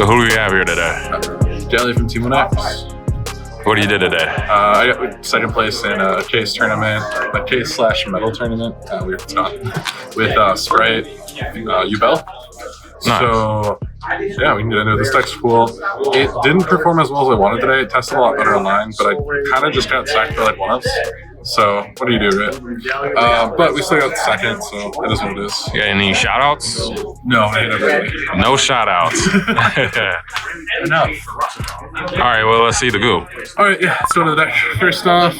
So who do we have here today? GALLIW from Team WUNAX. What you did today? I got second place in a case tournament, a case/medal tournament. It's not with SPRIGHT YUBEL. Nice. So yeah, we can get into it. This deck's cool. It didn't perform as well as I wanted today. It tested a lot better online, but I kind of just got sacked for like one-ups. So what do you do, right? But we still got second, so it is what it is. You got any shout outs? No, I ain't really. No shout outs. Enough. Alright, well let's see the goo. Alright, yeah, let's go to the deck. First off,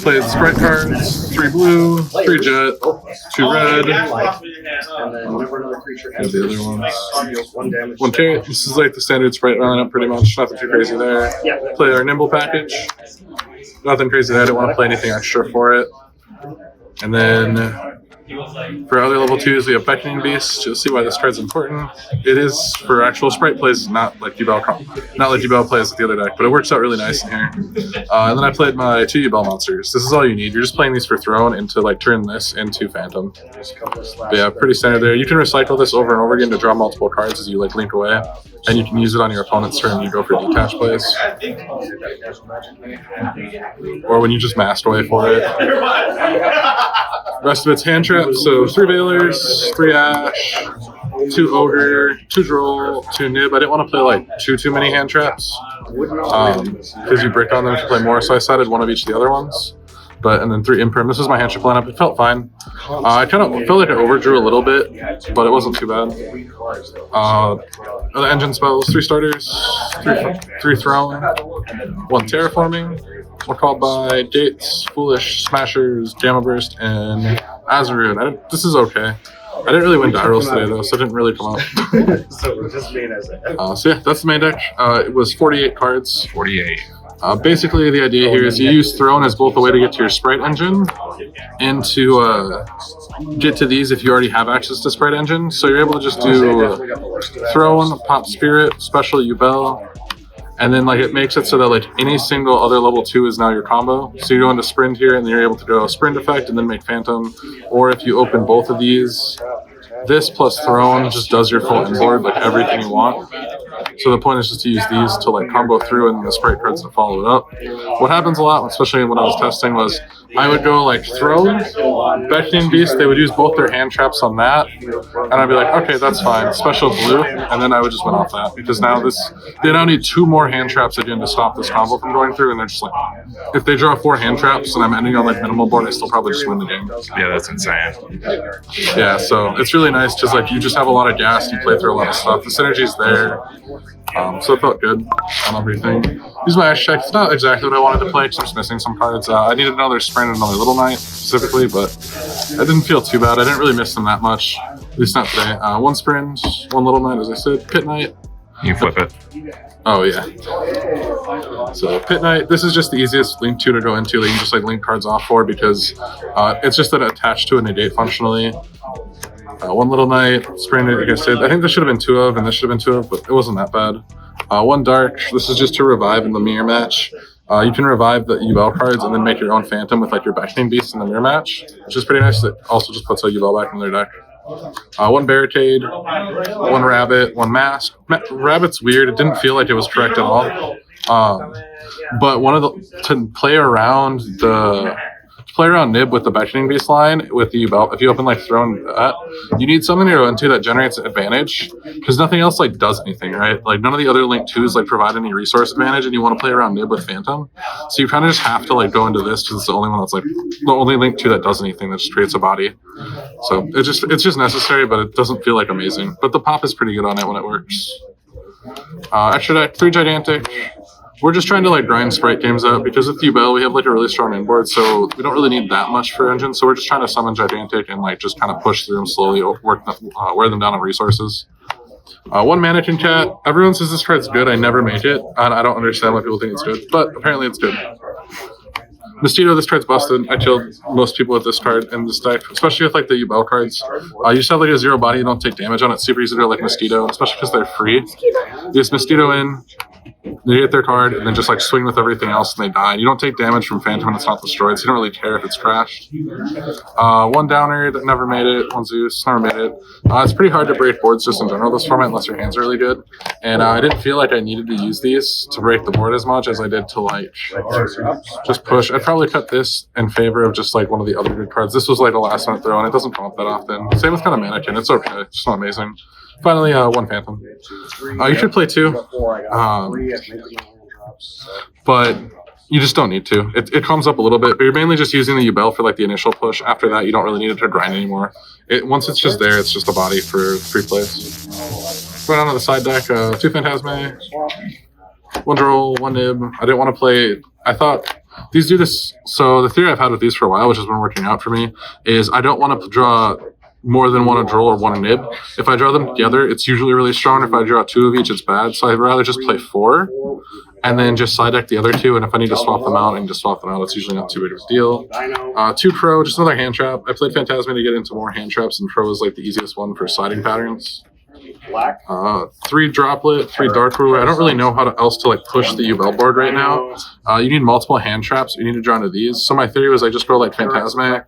played SPRIGHT cards, 3 blue, 3 jet, 2 red. And the other ones. 1 carrot. This is like the standard SPRIGHT lineup pretty much. Nothing too crazy there. Play our nimble package. Nothing crazy there. I didn't want to play anything extra for it. And then for other level 2s, we have Beckoning Beast. You'll see why this card's important. It is for actual SPRIGHT plays, not like YUBEL plays with the other deck, but it works out really nice in here. And then I played my 2 YUBEL monsters. This is all you need. You're just playing these for throne and to like turn this into Phantom. But yeah, pretty standard there. You can recycle this over and over again to draw multiple cards as you like link away. And you can use it on your opponent's turn when you go for detach plays. Or when you just masked away for it. Rest of it's hand traps, so 3 Veilers, 3 Ash, 2 Ogre, 2 Droll, 2 Nib. I didn't want to play like too many hand traps. Because you break on them to play more, so I decided one of each of the other ones. And then 3 Imperm. This is my hand trap lineup. It felt fine. I kind of felt like I overdrew a little bit, but it wasn't too bad. The engine spells, 3 starters, 3 throne, 1 terraforming, 1 called by Gates, Foolish, Smashers, Gamma Burst, and Azarune. This is okay. I didn't really win die rolls today though, so it didn't really come up. So yeah, that's the main deck. It was 48 cards. 48. Basically, the idea here is you use Throne as both a way to get to your SPRIGHT engine and to get to these if you already have access to SPRIGHT engine. So you're able to just do Throne, Pop Spirit, Special YUBEL, and then like it makes it so that like any single other level 2 is now your combo. So you go into Sprint here and then you're able to go Sprint effect and then make Phantom. Or if you open both of these, this plus Throne just does your full inboard, like everything you want. So the point is just to use these to like combo through and the SPRIGHT cards to follow it up. What happens a lot, especially when I was testing, was I would go like Throne, Beckoning Beast, they would use both their hand traps on that, and I'd be like, okay, that's fine, special blue, and then I would just win off that, because now they now need 2 more hand traps again to stop this combo from going through, and they're just like, if they draw 4 hand traps and I'm ending on like minimal board, I still probably just win the game. Yeah, that's insane. Yeah, so it's really nice, because like you just have a lot of gas, you play through a lot of stuff, the synergy's there. So it felt good on everything. Use my Ash check. It's not exactly what I wanted to play because I'm just missing some cards. I needed another Sprint and another Little Knight specifically, but I didn't feel too bad. I didn't really miss them that much, at least not today. 1 Sprint, 1 Little Knight, as I said. Pit Knight. You flip it. Oh yeah. So Pit Knight, this is just the easiest link 2 to go into that you can just like link cards off for, because it's just that attached to a negate functionally. 1 Little Knight, Sprint, like I said. I think this should have been 2 of, and this should have been 2 of, but it wasn't that bad. 1 Dark, this is just to revive in the mirror match. You can revive the YUBEL cards and then make your own Phantom with like your Beckoning Beast in the mirror match, which is pretty nice. It also just puts a YUBEL back in their deck. 1 Barricade, 1 Rabbit, 1 Mask. Rabbit's weird. It didn't feel like it was correct at all. But to play around Nib with the Beckoning Beast line with the YUBEL, if you open like Throne, you need something to go into that generates advantage, because nothing else like does anything, right? Like none of the other link 2s like provide any resource advantage, and you want to play around Nib with Phantom, so you kind of just have to like go into this because it's the only one that's like the only link 2 that does anything, that just creates a body. So it's just necessary, but it doesn't feel like amazing. But the pop is pretty good on it when it works. Extra deck, 3 Gigantic. We're just trying to like grind SPRIGHT games out, because with YUBEL we have like a really strong inboard, so we don't really need that much for engine. So we're just trying to summon Gigantic and like just kind of push through them slowly, wear them down on resources. 1 Mannequin Cat. Everyone says this card's good. I never make it, and I don't understand why people think it's good, but apparently it's good. Mosquito, this card's busted. I killed most people with this card in this deck, especially with like the YUBEL cards. You just have like a 0 body, you don't take damage on it. Super easy to like Mosquito, especially because they're free. You just Mosquito in, negate their card, and then just like swing with everything else, and they die. You don't take damage from Phantom when it's not destroyed, so you don't really care if it's crashed. One downer that never made it. One Zeus never made it. It's pretty hard to break boards just in general this format unless your hands are really good. And I didn't feel like I needed to use these to break the board as much as I did to like just push. I'd probably cut this in favor of just like one of the other good cards. This was like a last minute throw, and it doesn't come up that often. Same with kind of Mannequin. It's okay. It's just not amazing. Finally, one Phantom. You should play two, but you just don't need to. It comes up a little bit, but you're mainly just using the Yubel for like the initial push. After that, you don't really need it to grind anymore. Once it's just there, it's just a body for free plays. Going on to the side deck, two Phantasme, one Droll, one Nib. I didn't want to play. I thought these do this. So the theory I've had with these for a while, which has been working out for me, is I don't want to draw more than one a Droll or one a Nib. If I draw them together, it's usually really strong. If I draw two of each, it's bad. So I'd rather just play four and then just side deck the other two. And if I need to swap them out, I can just swap them out. It's usually not too big of a deal. Two Pro, just another hand trap. I played Phantasme to get into more hand traps, and Pro is like the easiest one for sliding patterns. Three Droplet, three Dark Ruler. I don't really know how else to like push the Yubel board right now. You need multiple hand traps. You need to draw into these. So my theory was I just go like Phantasme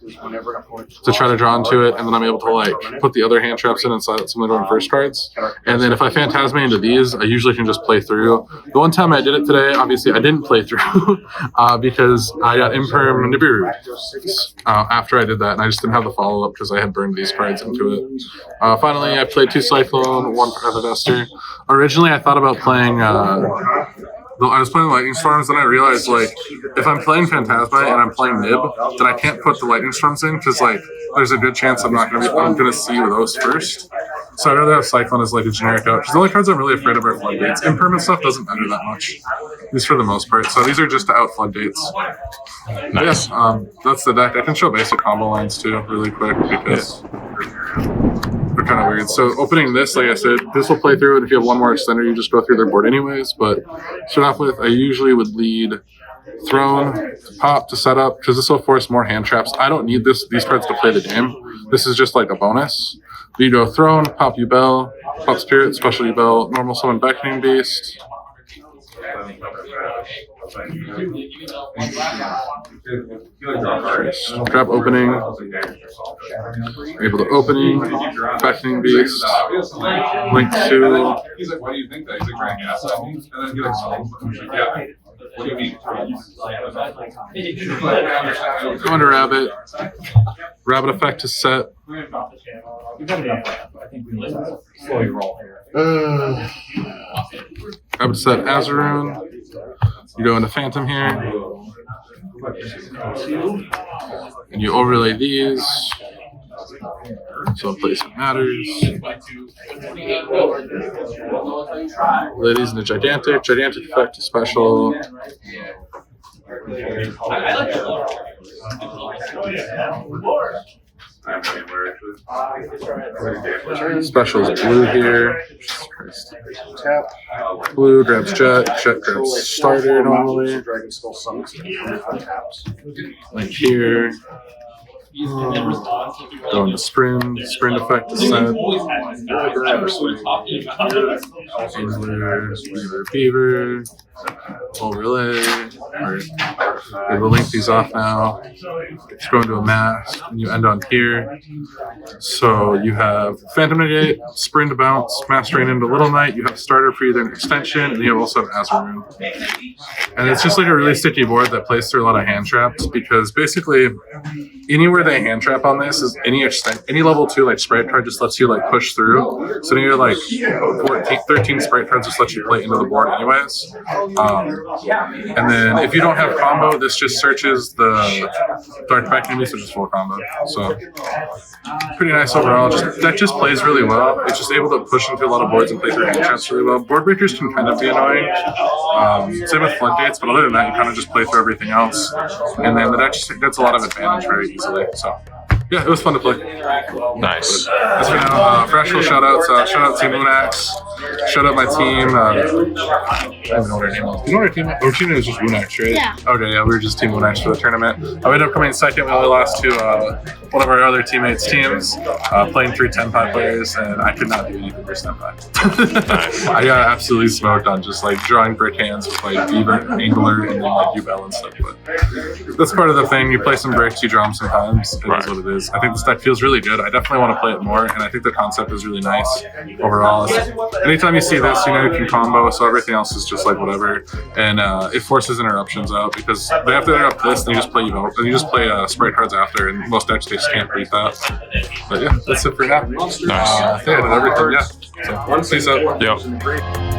to try to draw into it, and then I'm able to like put the other hand traps in and slide some of the first cards. And then if I Phantasme into these, I usually can just play through. The one time I did it today, obviously I didn't play through because I got Imperm Nibiru after I did that, and I just didn't have the follow-up because I had burned these cards into it. Finally, I played two Cyclone, one Duster. Originally, I thought about playing. I was playing Lightning Storms, and I realized like if I'm playing Phantasme and I'm playing Nib, then I can't put the Lightning Storms in because like there's a good chance I'm gonna see those first. So I'd rather have Cyclone as like a generic out because the only cards I'm really afraid of are Floodgates. Impermanent stuff doesn't matter that much, at least for the most part. So these are just to out Floodgates. Nice. Yeah, that's the deck. I can show basic combo lines too, really quick because. They're kind of weird. So opening this, like I said, this will play through it. If you have one more extender, you just go through their board anyways. But to start off with, I usually would lead Throne, Pop to set up, because this will force more hand traps. I don't need these cards to play the game. This is just like a bonus. You go Throne, Pop Yubel, Pop Spirit, Special Yubel, Normal Summon Beckoning Beast. Grab opening, able to opening, Beckoning Beast, Link 2. He's like, why do you think that? He's like, Grand Gas. And then he like, yeah. What do you mean? Go into Rabbit. Rabbit effect is set. Rabbit set Azaroon. You go into Phantom here. And you overlay these. So placement matters. Lay these in the Gigantic. Gigantic effect is special. Special is blue here. Tap. Blue grabs Jet. Jet grabs Starter normally. Link here. Go into Sprint. Sprint effect is set. Beaver. Overlay. Alright. We'll link these off now. Just go into a mask, and you end on here. So you have Phantom Negate, Sprint to bounce, Master Rain into Little Knight. You have Starter for either an extension, and you also have Azaroon. And it's just like a really sticky board that plays through a lot of hand traps because basically anywhere they hand trap on this is any level 2 like sprite card just lets you like push through. So you're like 13 sprite cards just let you play into the board anyways. And then if you don't have combo, this just searches the Dark Beckoning Beast, which is full combo. So pretty nice overall. Deck just plays really well. It's just able to push into a lot of boards and play through hand traps really well. Board breakers can kind of be annoying. Same with Floodgates, but other than that, you kind of just play through everything else. And then the deck just gets a lot of advantage very easily. So yeah, it was fun to play. Nice. That's for now. For actual shoutouts, shout out to WUNAX. Showed up my team. I don't even know what our name was. You know what our team was? Our team name was just WUNAX, right? Yeah. Okay, yeah, we were just Team WUNAX for the tournament. We ended up coming second. We only lost to one of our other teammates' teams, playing 3 10-5 players, and I could not do anything for 10-5. I got absolutely smoked on just like drawing brick hands with like Beaver, Angler, and then like Yubel and stuff. But that's part of the thing. You play some bricks, you draw them sometimes. It is what it is. I think this deck feels really good. I definitely want to play it more, and I think the concept is really nice overall. Anytime you see this, you know you can combo, so everything else is just like whatever. And it forces interruptions out because they have to interrupt this, and you just play Yubel, and you just play sprite cards after, and most decks just can't beat that. But yeah, that's it for now. Nice. I think I did everything, yeah. So, peace out. Yep.